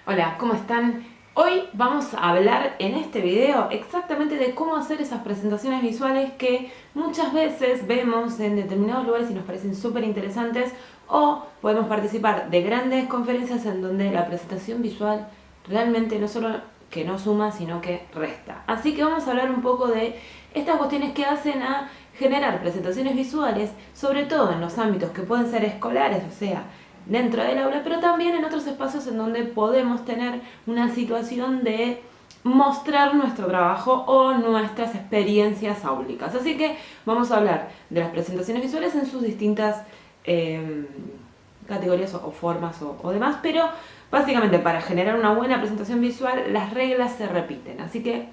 Hola, ¿cómo están? Hoy vamos a hablar en este video exactamente de cómo hacer esas presentaciones visuales que muchas veces vemos en determinados lugares y nos parecen súper interesantes, o podemos participar de grandes conferencias en donde la presentación visual realmente no solo que no suma, sino que resta. Así que vamos a hablar un poco de estas cuestiones que hacen a generar presentaciones visuales, sobre todo en los ámbitos que pueden ser escolares, o sea, dentro del aula, pero también en otros espacios en donde podemos tener una situación de mostrar nuestro trabajo o nuestras experiencias áulicas. Así que vamos a hablar de las presentaciones visuales en sus distintas categorías o formas o demás, pero básicamente para generar una buena presentación visual las reglas se repiten. Así que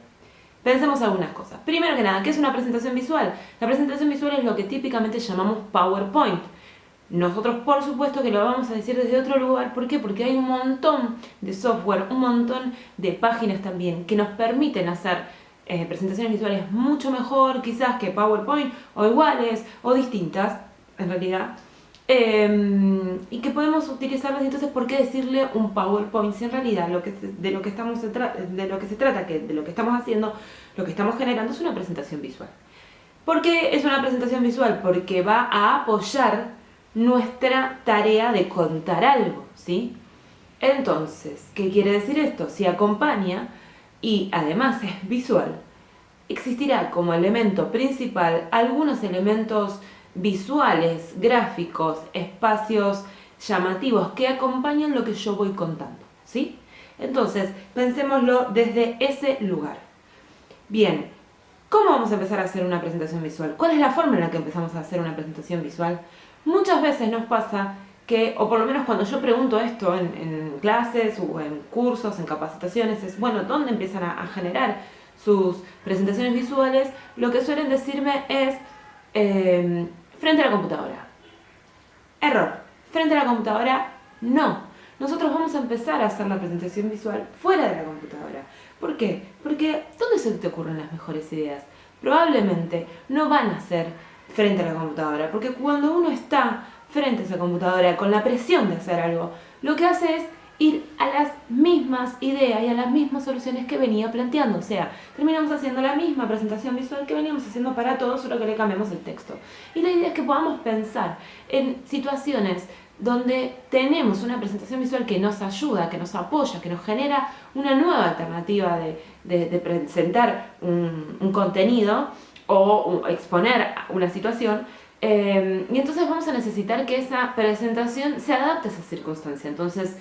pensemos algunas cosas. Primero que nada, ¿qué es una presentación visual? La presentación visual es lo que típicamente llamamos PowerPoint. Nosotros por supuesto que lo vamos a decir desde otro lugar. ¿Por qué? Porque hay un montón de software, un montón de páginas también que nos permiten hacer presentaciones visuales mucho mejor quizás que PowerPoint, o iguales o distintas en realidad, y que podemos utilizarlas. Entonces, ¿por qué decirle un PowerPoint si en realidad de lo que se trata, que de lo que estamos haciendo, lo que estamos generando es una presentación visual? ¿Por qué es una presentación visual? Porque va a apoyar nuestra tarea de contar algo, ¿sí? Entonces, ¿qué quiere decir esto? Si acompaña y además es visual, existirá como elemento principal algunos elementos visuales, gráficos, espacios llamativos que acompañan lo que yo voy contando, ¿sí? Entonces, pensémoslo desde ese lugar. Bien, ¿cómo vamos a empezar a hacer una presentación visual? ¿Cuál es la forma en la que empezamos a hacer una presentación visual? Muchas veces nos pasa que, o por lo menos cuando yo pregunto esto en clases o en cursos, en capacitaciones, es, bueno, ¿dónde empiezan a generar sus presentaciones visuales? Lo que suelen decirme es frente a la computadora. Error. Frente a la computadora, no. Nosotros vamos a empezar a hacer la presentación visual fuera de la computadora. ¿Por qué? Porque ¿dónde se te ocurren las mejores ideas? Probablemente no van a ser frente a la computadora, porque cuando uno está frente a esa computadora con la presión de hacer algo, lo que hace es ir a las mismas ideas y a las mismas soluciones que venía planteando. O sea, terminamos haciendo la misma presentación visual que veníamos haciendo para todos, solo que le cambiamos el texto. Y la idea es que podamos pensar en situaciones donde tenemos una presentación visual que nos ayuda, que nos apoya, que nos genera una nueva alternativa de presentar un contenido o exponer una situación. Y entonces vamos a necesitar que esa presentación se adapte a esa circunstancia. Entonces,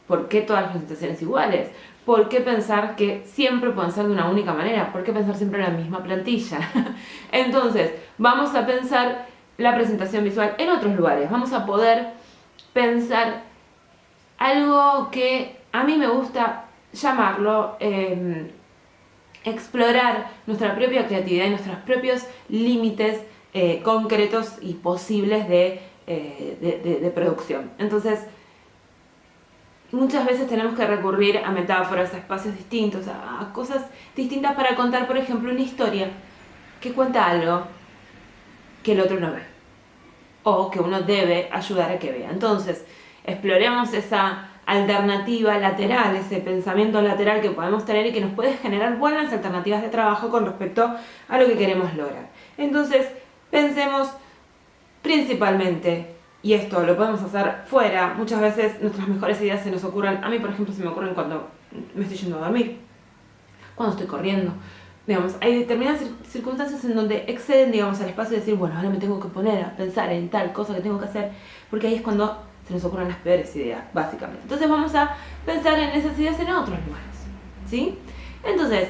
¿por qué todas las presentaciones iguales? ¿Por qué pensar que siempre pueden ser de una única manera? ¿Por qué pensar siempre en la misma plantilla? Entonces, vamos a pensar la presentación visual en otros lugares. Vamos a poder pensar algo que a mí me gusta llamarlo explorar nuestra propia creatividad y nuestros propios límites concretos y posibles de producción. Entonces, muchas veces tenemos que recurrir a metáforas, a espacios distintos, a cosas distintas para contar, por ejemplo, una historia que cuenta algo que el otro no ve o que uno debe ayudar a que vea. Entonces, exploremos esa alternativa lateral, ese pensamiento lateral que podemos tener y que nos puede generar buenas alternativas de trabajo con respecto a lo que queremos lograr. Entonces, pensemos principalmente, y esto lo podemos hacer fuera, muchas veces nuestras mejores ideas se nos ocurren, a mí por ejemplo se me ocurren cuando me estoy yendo a dormir, cuando estoy corriendo. Digamos, hay determinadas circunstancias en donde exceden, digamos, al espacio y decir, bueno, ahora me tengo que poner a pensar en tal cosa que tengo que hacer, porque ahí es cuando se nos ocurren las peores ideas, básicamente. Entonces vamos a pensar en esas ideas en otros lugares, ¿sí? Entonces,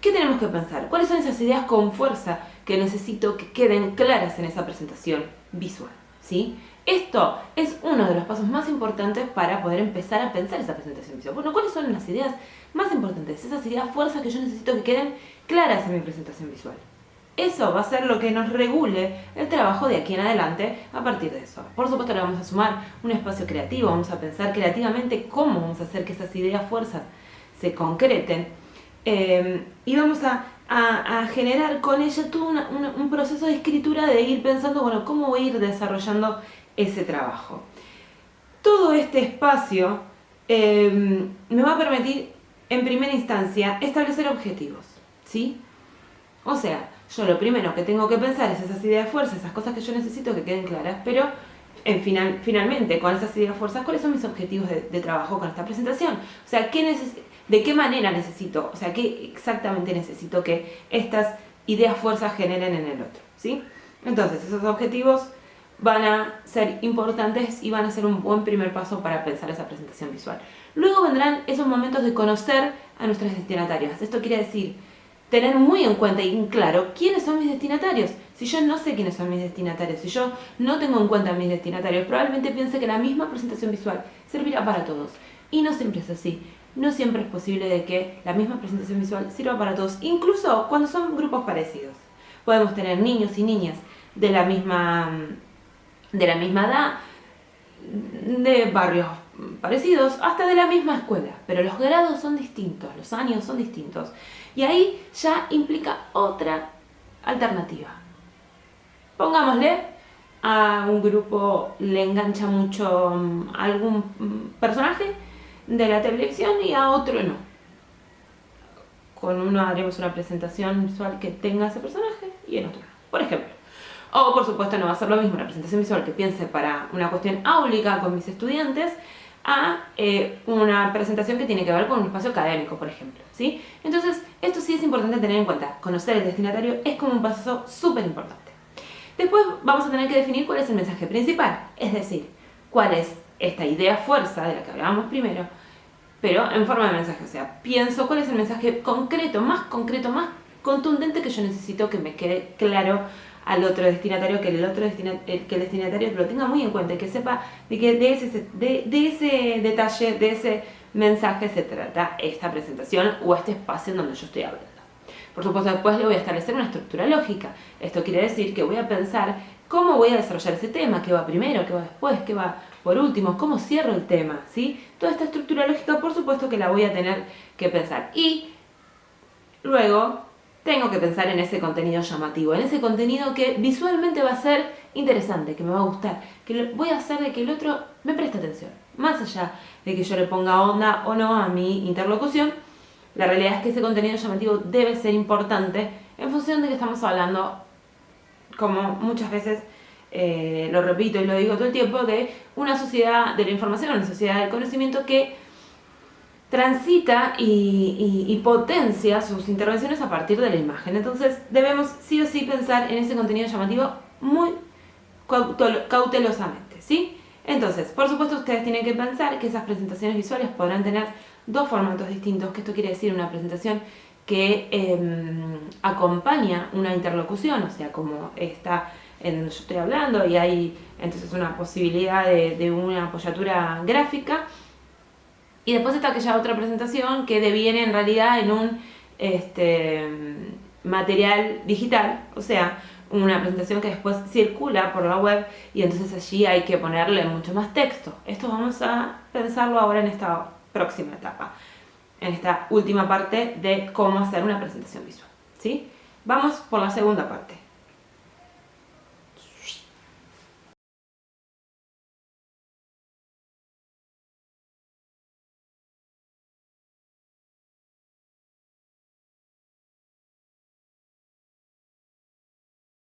¿qué tenemos que pensar? ¿Cuáles son esas ideas con fuerza que necesito que queden claras en esa presentación visual? ¿Sí? Esto es uno de los pasos más importantes para poder empezar a pensar esa presentación visual. Bueno, ¿cuáles son las ideas más importantes? Esas ideas fuerzas que yo necesito que queden claras en mi presentación visual. Eso va a ser lo que nos regule el trabajo de aquí en adelante a partir de eso. Por supuesto le vamos a sumar un espacio creativo, vamos a pensar creativamente cómo vamos a hacer que esas ideas fuerzas se concreten, y vamos a generar con ella todo un proceso de escritura, de ir pensando, bueno, cómo voy a ir desarrollando ese trabajo. Todo este espacio me va a permitir en primera instancia establecer objetivos, ¿sí? O sea, yo lo primero que tengo que pensar es esas ideas fuerzas, esas cosas que yo necesito que queden claras, pero finalmente con esas ideas fuerzas, ¿cuáles son mis objetivos de trabajo con esta presentación? O sea, ¿de qué manera necesito? O sea, ¿qué exactamente necesito que estas ideas fuerzas generen en el otro? ¿Sí? Entonces, esos objetivos van a ser importantes y van a ser un buen primer paso para pensar esa presentación visual. Luego vendrán esos momentos de conocer a nuestros destinatarios. Esto quiere decir tener muy en cuenta y en claro quiénes son mis destinatarios. Si yo no sé quiénes son mis destinatarios, si yo no tengo en cuenta a mis destinatarios, probablemente piense que la misma presentación visual servirá para todos. Y no siempre es así. No siempre es posible de que la misma presentación visual sirva para todos, incluso cuando son grupos parecidos. Podemos tener niños y niñas de la misma edad, de barrios parecidos, hasta de la misma escuela, pero los grados son distintos, los años son distintos. Y ahí ya implica otra alternativa. Pongámosle, a un grupo le engancha mucho algún personaje de la televisión y a otro no. Con uno haremos una presentación visual que tenga ese personaje y en otro no, por ejemplo. O por supuesto no va a ser lo mismo una presentación visual que piense para una cuestión áulica con mis estudiantes a una presentación que tiene que ver con un espacio académico, por ejemplo, ¿sí? Entonces, esto sí es importante tener en cuenta. Conocer el destinatario es como un paso súper importante. Después vamos a tener que definir cuál es el mensaje principal, es decir, cuál es esta idea fuerza de la que hablábamos primero, pero en forma de mensaje. O sea, pienso cuál es el mensaje concreto, más contundente que yo necesito que me quede claro al otro destinatario, que el destinatario lo tenga muy en cuenta y que sepa de ese detalle, de ese mensaje se trata esta presentación o este espacio en donde yo estoy hablando. Por supuesto, después le voy a establecer una estructura lógica. Esto quiere decir que voy a pensar cómo voy a desarrollar ese tema, qué va primero, qué va después, qué va por último, cómo cierro el tema, ¿sí? Toda esta estructura lógica, por supuesto que la voy a tener que pensar. Y luego tengo que pensar en ese contenido llamativo, en ese contenido que visualmente va a ser interesante, que me va a gustar, que voy a hacer de que el otro me preste atención. Más allá de que yo le ponga onda o no a mi interlocución, la realidad es que ese contenido llamativo debe ser importante en función de que estamos hablando, como muchas veces lo repito y lo digo todo el tiempo, de una sociedad de la información, una sociedad del conocimiento que transita y potencia sus intervenciones a partir de la imagen. Entonces debemos sí o sí pensar en ese contenido llamativo muy cautelosamente, ¿sí? Entonces, por supuesto ustedes tienen que pensar que esas presentaciones visuales podrán tener dos formatos distintos, que esto quiere decir una presentación que acompaña una interlocución, o sea, como está en donde yo estoy hablando y hay entonces una posibilidad de una apoyatura gráfica. Y después está aquella otra presentación que deviene en realidad en un material digital, o sea, una presentación que después circula por la web y entonces allí hay que ponerle mucho más texto. Esto vamos a pensarlo ahora en esta próxima etapa, en esta última parte de cómo hacer una presentación visual, ¿sí? Vamos por la segunda parte.